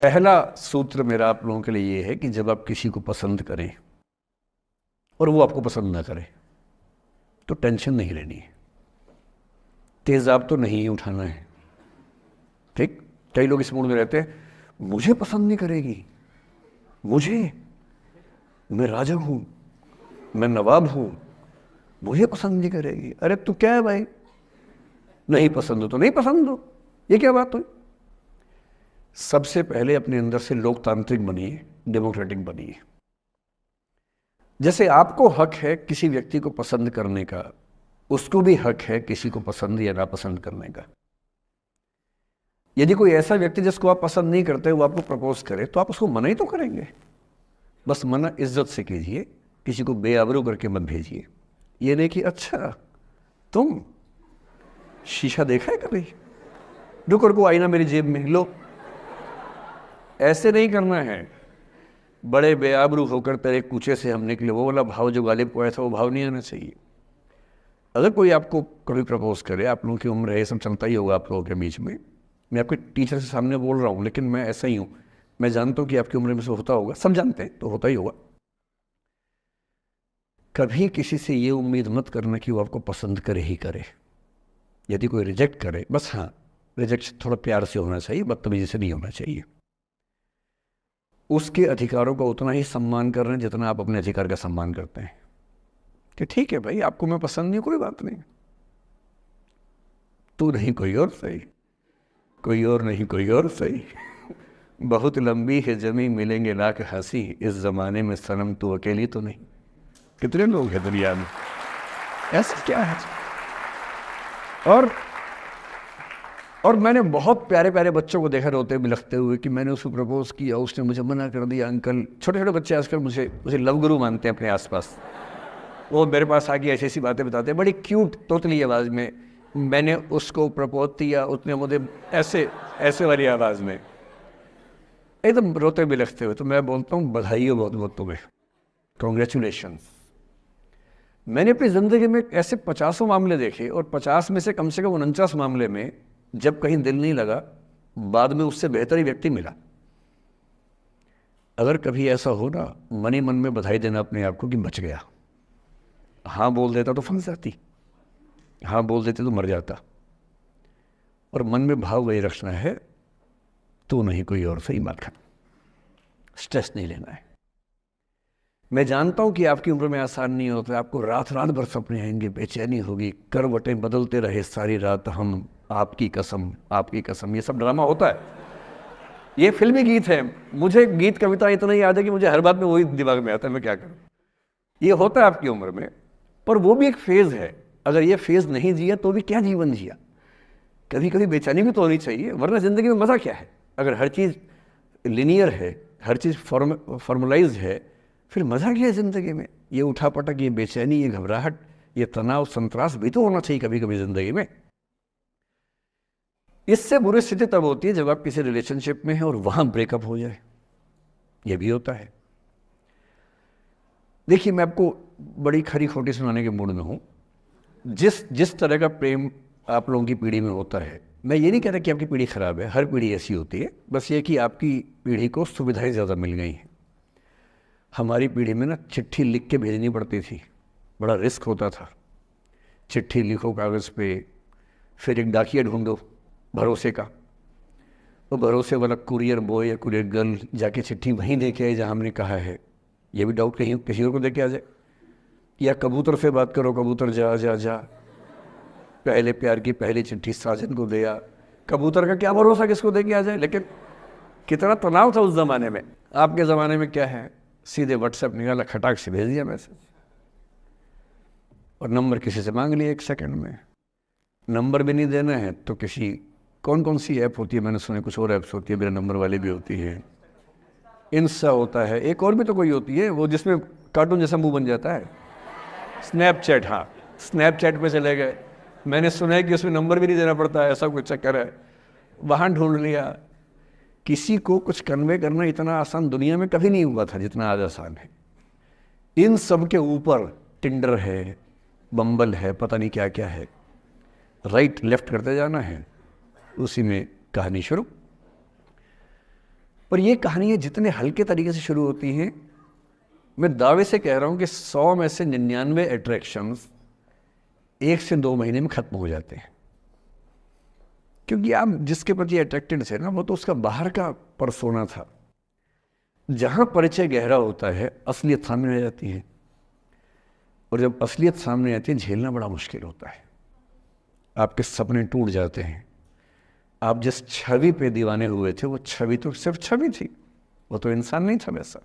पहला सूत्र मेरा आप लोगों के लिए ये है कि जब आप किसी को पसंद करें और वो आपको पसंद ना करे तो टेंशन नहीं लेनी है, तेजाब तो नहीं उठाना है। ठीक, कई लोग इस मूड में रहते हैं, मुझे पसंद नहीं करेगी, मैं राजा हूं, मैं नवाब हूं, मुझे पसंद नहीं करेगी। अरे तू क्या है भाई, नहीं पसंद हो तो नहीं पसंद हो, ये क्या बात हुई? सबसे पहले अपने अंदर से लोकतांत्रिक बनिए, डेमोक्रेटिक बनिए। जैसे आपको हक है किसी व्यक्ति को पसंद करने का, उसको भी हक है किसी को पसंद या नापसंद करने का। यदि कोई ऐसा व्यक्ति जिसको आप पसंद नहीं करते वो आपको प्रपोज करे तो आप उसको मना ही तो करेंगे। बस मना इज्जत से कीजिए, किसी को बेआबरू करके मत भेजिए। ये नहीं कि अच्छा तुम शीशा देखा है कभी, रुको रुको आईना मेरी जेब में लो, ऐसे नहीं करना है। बड़े बेआबरू होकर तेरे कूचे से हम निकले, वो वाला भाव जो गालिब को आया था वो भाव नहीं आना चाहिए। अगर कोई आपको कभी प्रपोज करे, आप लोगों की उम्र है, ये सब चलता ही होगा आप लोगों के बीच में, मैं आपके टीचर से सामने बोल रहा हूँ लेकिन मैं ऐसा ही हूँ, मैं जानता हूँ कि आपकी उम्र में से होता होगा, सब जानते हैं तो होता ही होगा। कभी किसी से ये उम्मीद मत करना कि वो आपको पसंद करे ही करे। यदि कोई रिजेक्ट करे, बस हाँ रिजेक्शन थोड़ा प्यार से होना चाहिए, बदतमीजी से नहीं होना चाहिए। उसके अधिकारों का उतना ही सम्मान कर रहे हैं जितना आप अपने अधिकार का सम्मान करते हैं कि ठीक है भाई आपको मैं पसंद नहीं, कोई बात नहीं, तू नहीं कोई और सही, कोई और नहीं कोई और सही, बहुत लंबी है जमी मिलेंगे लाख हंसी, इस जमाने में सनम तू अकेली तो नहीं। कितने लोग हैं दुनिया में, ऐसा क्या है? और मैंने बहुत प्यारे प्यारे बच्चों को देखा रोते बिलखते हुए कि मैंने उसको प्रपोज किया, उसने मुझे मना कर दिया। अंकल, छोटे छोटे बच्चे आजकल मुझे लव गुरु मानते हैं अपने आसपास, वो मेरे पास आके ऐसी ऐसी बातें बताते हैं बड़ी क्यूट तोतली आवाज़ में, मैंने उसको प्रपोज किया, उसने मुझे ऐसे ऐसे वाली आवाज़ में एकदम रोते बिलखते हुए। तो मैं बोलता हूँ बधाई हो बहुत बहुत तुम्हें, कॉन्ग्रेचुलेशन। मैंने अपनी ज़िंदगी में ऐसे 50 मामले देखे और 50 में से कम 49 मामले में जब कहीं दिल नहीं लगा, बाद में उससे बेहतर ही व्यक्ति मिला। अगर कभी ऐसा हो ना, मन ही मन में बधाई देना अपने आप को कि बच गया। हाँ बोल देता तो फंस जाती, हाँ बोल देते तो मर जाता। और मन में भाव वही रखना है, तो नहीं कोई और सही बात है, स्ट्रेस नहीं लेना है। मैं जानता हूं कि आपकी उम्र में आसान नहीं होता, आपको रात रात भर सपने आएंगे, बेचैनी होगी, करवटें बदलते रहे सारी रात हम, आपकी कसम आपकी कसम, ये सब ड्रामा होता है, ये फिल्मी गीत है। मुझे गीत कविता इतना याद है कि मुझे हर बात में वही दिमाग में आता है, मैं क्या करूं। ये होता है आपकी उम्र में, पर वो भी एक फेज़ है। अगर ये फेज़ नहीं जिया तो भी क्या जीवन जिया। कभी कभी बेचैनी भी तो होनी चाहिए, वरना ज़िंदगी में मज़ा क्या है। अगर हर चीज़ लिनियर है, हर चीज़ फॉर्मुलाइज्ड है, फिर मज़ा क्या है ज़िंदगी में। ये उठापटक, ये बेचैनी, ये घबराहट, ये तनाव संतरास भी तो होना चाहिए कभी कभी ज़िंदगी में। इससे बुरी स्थिति तब होती है जब आप किसी रिलेशनशिप में हैं और वहाँ ब्रेकअप हो जाए, ये भी होता है। देखिए मैं आपको बड़ी खरी खोटी सुनाने के मूड में हूँ। जिस तरह का प्रेम आप लोगों की पीढ़ी में होता है, मैं ये नहीं कहता कि आपकी पीढ़ी ख़राब है, हर पीढ़ी ऐसी होती है, बस ये कि आपकी पीढ़ी को सुविधाएं ज़्यादा मिल गई हैं। हमारी पीढ़ी में ना चिट्ठी लिख के भेजनी पड़ती थी, बड़ा रिस्क होता था। चिट्ठी लिखो कागज़ पे, फिर एक डाकिया ढूंढो भरोसे का, वो भरोसे वाला कुरियर बॉय या कुरियर गर्ल जाके चिट्ठी वहीं दे के आए जहाँ हमने कहा है। ये भी डाउट कहीं किसी और को दे के आ जाए। या कबूतर से बात करो, कबूतर जा जा जा, पहले प्यार की पहली चिट्ठी साजन को दिया। कबूतर का क्या भरोसा किसको दे के आ जाए। लेकिन कितना तनाव था उस ज़माने में। आपके ज़माने में क्या है, सीधे व्हाट्सएप निकाला, खटाक से भेज दिया मैसेज, और नंबर किसी से मांग लिया 1 सेकंड में। नंबर भी नहीं देना है तो किसी, कौन कौन सी ऐप होती है, मैंने सुना कुछ और ऐप्स होती है, बिना नंबर वाली भी होती है, इंस्टा होता है, एक और भी तो कोई होती है वो जिसमें कार्टून जैसा मुंह बन जाता है, स्नैपचैट। हाँ, स्नैपचैट पे चले गए, मैंने सुना है कि उसमें नंबर भी नहीं देना पड़ता है, ऐसा कुछ चक्कर है, वहाँ ढूंढ लिया। किसी को कुछ कन्वे करना इतना आसान दुनिया में कभी नहीं हुआ था जितना आज आसान है। इन सब के ऊपर टिंडर है, बम्बल है, पता नहीं क्या क्या है, राइट लेफ्ट करते जाना है, उसी में कहानी शुरू। और ये कहानियाँ जितने हल्के तरीके से शुरू होती हैं, मैं दावे से कह रहा हूँ कि 100 में से 99 अट्रैक्शंस 1 से 2 महीने में ख़त्म हो जाते हैं। क्योंकि आप जिसके प्रति अट्रैक्टेड थे ना, वो तो उसका बाहर का परसोना था। जहाँ परिचय गहरा होता है, असलियत सामने आ जाती है, और जब असलियत सामने आती है, झेलना बड़ा मुश्किल होता है। आपके सपने टूट जाते हैं। आप जिस छवि पे दीवाने हुए थे, वो छवि तो सिर्फ छवि थी, वो तो इंसान नहीं था वैसा।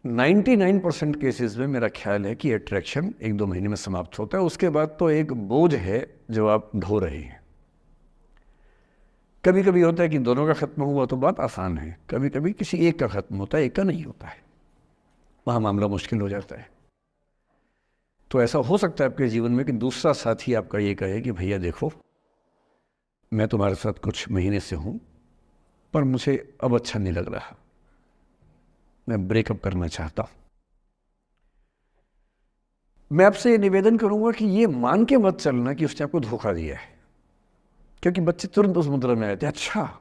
99% केसेस में मेरा ख्याल है कि अट्रैक्शन 1-2 महीने में समाप्त होता है। उसके बाद तो एक बोझ है जो आप ढो रहे हैं। कभी कभी होता है कि दोनों का खत्म हुआ तो बात आसान है, कभी कभी किसी एक का खत्म होता है, एक का नहीं होता है, वहाँ मामला मुश्किल हो जाता है। तो ऐसा हो सकता है आपके जीवन में कि दूसरा साथी आपका ये कहे कि भैया देखो, मैं तुम्हारे साथ कुछ महीने से हूँ, पर मुझे अब अच्छा नहीं लग रहा, मैं ब्रेकअप करना चाहता हूँ। मैं आपसे निवेदन करूंगा कि ये मान के मत चलना कि उसने आपको धोखा दिया है, क्योंकि बच्चे तुरंत उस मुद्रा में आते हैं, अच्छा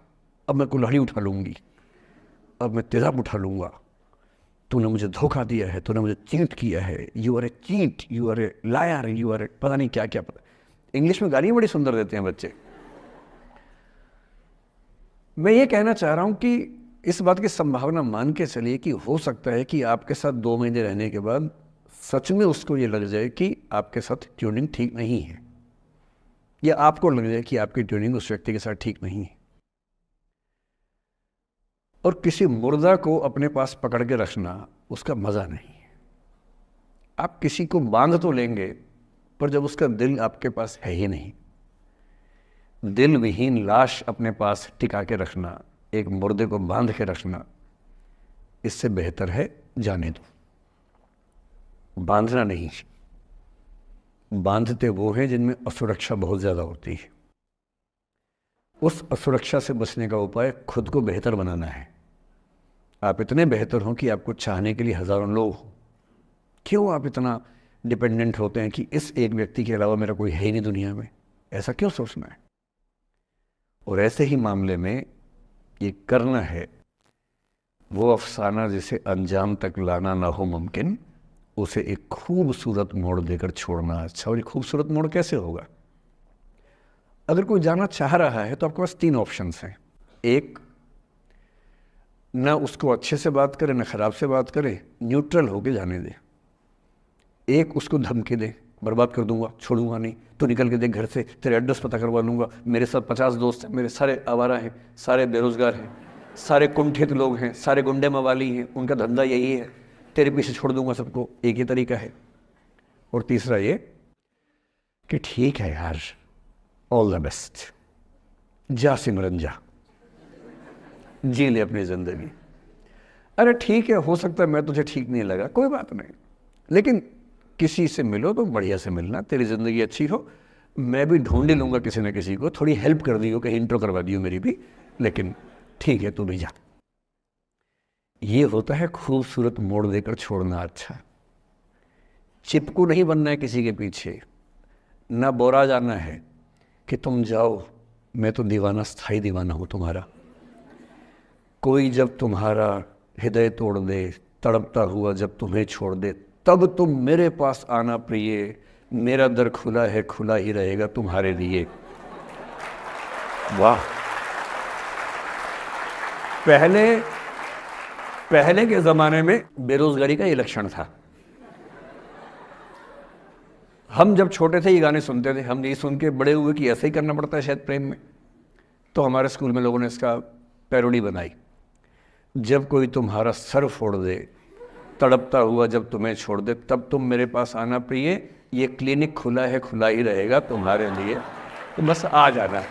अब मैं कुल्हाड़ी उठा लूंगी, अब मैं तेजाब उठा लूंगा, तूने मुझे धोखा दिया है, तूने मुझे चीट किया है, you are a cheat, you are a liar, you are a पता नहीं क्या क्या। पता इंग्लिश में गालियाँ बड़ी सुंदर देते हैं बच्चे। मैं ये कहना चाह रहा हूँ कि इस बात की संभावना मान के चलिए कि हो सकता है कि आपके साथ 2 महीने रहने के बाद सच में उसको ये लग जाए कि आपके साथ ट्यूनिंग ठीक नहीं है, या आपको लग जाए कि आपकी ट्यूनिंग उस व्यक्ति के साथ ठीक नहीं है। और किसी मुर्दा को अपने पास पकड़ के रखना उसका मज़ा नहीं है। आप किसी को बांध तो लेंगे, पर जब उसका दिल आपके पास है ही नहीं, दिल विहीन लाश अपने पास टिका के रखना, एक मुर्दे को बांध के रखना, इससे बेहतर है जाने दो। बांधना नहीं, बांधते वो हैं जिनमें असुरक्षा बहुत ज़्यादा होती है। उस असुरक्षा से बचने का उपाय खुद को बेहतर बनाना है। आप इतने बेहतर हों कि आपको चाहने के लिए हज़ारों लोग हों। क्यों आप इतना डिपेंडेंट होते हैं कि इस एक व्यक्ति के अलावा मेरा कोई है ही नहीं दुनिया में? ऐसा क्यों सोचना है? और ऐसे ही मामले में ये करना है वो अफसाना जिसे अंजाम तक लाना ना हो मुमकिन, उसे एक खूबसूरत मोड़ देकर छोड़ना अच्छा। और ये खूबसूरत मोड़ कैसे होगा? अगर कोई जाना चाह रहा है तो आपके पास 3 ऑप्शंस हैं। एक, ना उसको अच्छे से बात करे, ना खराब से बात करे, न्यूट्रल होके जाने दे। एक, उसको धमकी दे, बर्बाद कर दूंगा, छोड़ूंगा नहीं, तो निकल के देख घर से, तेरे एड्रेस पता करवा लूंगा, मेरे साथ 50 दोस्त हैं, मेरे सारे आवारा हैं, सारे बेरोजगार हैं, सारे कुंठित लोग हैं, सारे गुंडे मवाली हैं, उनका धंधा यही है, तेरे पीछे छोड़ दूंगा सबको। एक ही तरीका है। और तीसरा ये कि ठीक है यार, ऑल द बेस्ट, जा सिमरन जा, जी ले अपनी जिंदगी। अरे ठीक है, हो सकता है मैं तुझे ठीक नहीं लगा, कोई बात नहीं, लेकिन किसी से मिलो तो बढ़िया से मिलना, तेरी ज़िंदगी अच्छी हो। मैं भी ढूंढ लूँगा किसी न किसी को, थोड़ी हेल्प कर दियो, कहीं इंट्रो करवा दियो मेरी भी, लेकिन ठीक है तू भी जा। ये होता है खूबसूरत मोड़ देकर छोड़ना अच्छा। चिपकू नहीं बनना है किसी के पीछे, ना बोरा जाना है कि तुम जाओ, मैं तो दीवाना, स्थायी दीवाना हूँ तुम्हारा। कोई जब तुम्हारा हृदय तोड़ दे, तड़पता हुआ जब तुम्हें छोड़ दे, तब तुम मेरे पास आना प्रिय, मेरा दर खुला है, खुला ही रहेगा तुम्हारे लिए। वाह! पहले के ज़माने में बेरोज़गारी का ये लक्षण था। हम जब छोटे थे ये गाने सुनते थे, हम ये सुन के बड़े हुए कि ऐसा ही करना पड़ता है शायद प्रेम में। तो हमारे स्कूल में लोगों ने इसका पैरोडी बनाई। जब कोई तुम्हारा सर फोड़ दे, तड़पता हुआ जब तुम्हें छोड़ दे, तब तुम मेरे पास आना प्रिय, ये क्लिनिक खुला है, खुला ही रहेगा तुम्हारे लिए, तो बस आ जाना।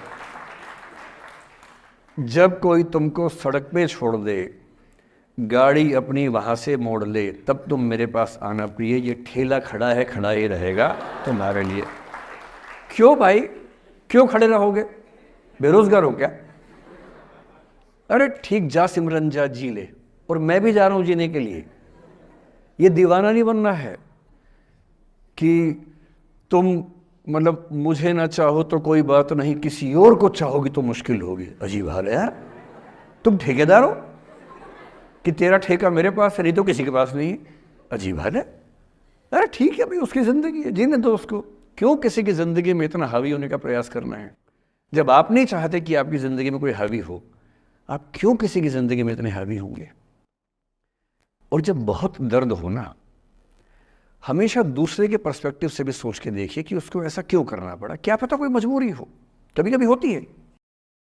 जब कोई तुमको सड़क पे छोड़ दे, गाड़ी अपनी वहाँ से मोड़ ले, तब तुम मेरे पास आना प्रिय, ये ठेला खड़ा है, खड़ा ही रहेगा तुम्हारे लिए। क्यों भाई, क्यों खड़े रहोगे? बेरोजगार हो क्या? अरे ठीक, जा सिमरन जा, जी ले, और मैं भी जा रहा हूँ जीने के लिए। ये दीवाना नहीं बनना है कि तुम मतलब मुझे ना चाहो तो कोई बात नहीं, किसी और को चाहोगी तो मुश्किल होगी। अजीब हाल है यार। तुम ठेकेदार हो कि तेरा ठेका मेरे पास है, नहीं तो किसी के पास नहीं है। अजीब हाल है। अरे ठीक है भाई, उसकी ज़िंदगी है, जीने दो उसको। क्यों किसी की ज़िंदगी में इतना हावी होने का प्रयास करना है? जब आप नहीं चाहते कि आपकी ज़िंदगी में कोई हावी हो, आप क्यों किसी की ज़िंदगी में इतने हावी होंगे? और जब बहुत दर्द हो ना, हमेशा दूसरे के पर्सपेक्टिव से भी सोच के देखिए कि उसको ऐसा क्यों करना पड़ा। क्या पता कोई मजबूरी हो, कभी कभी होती है।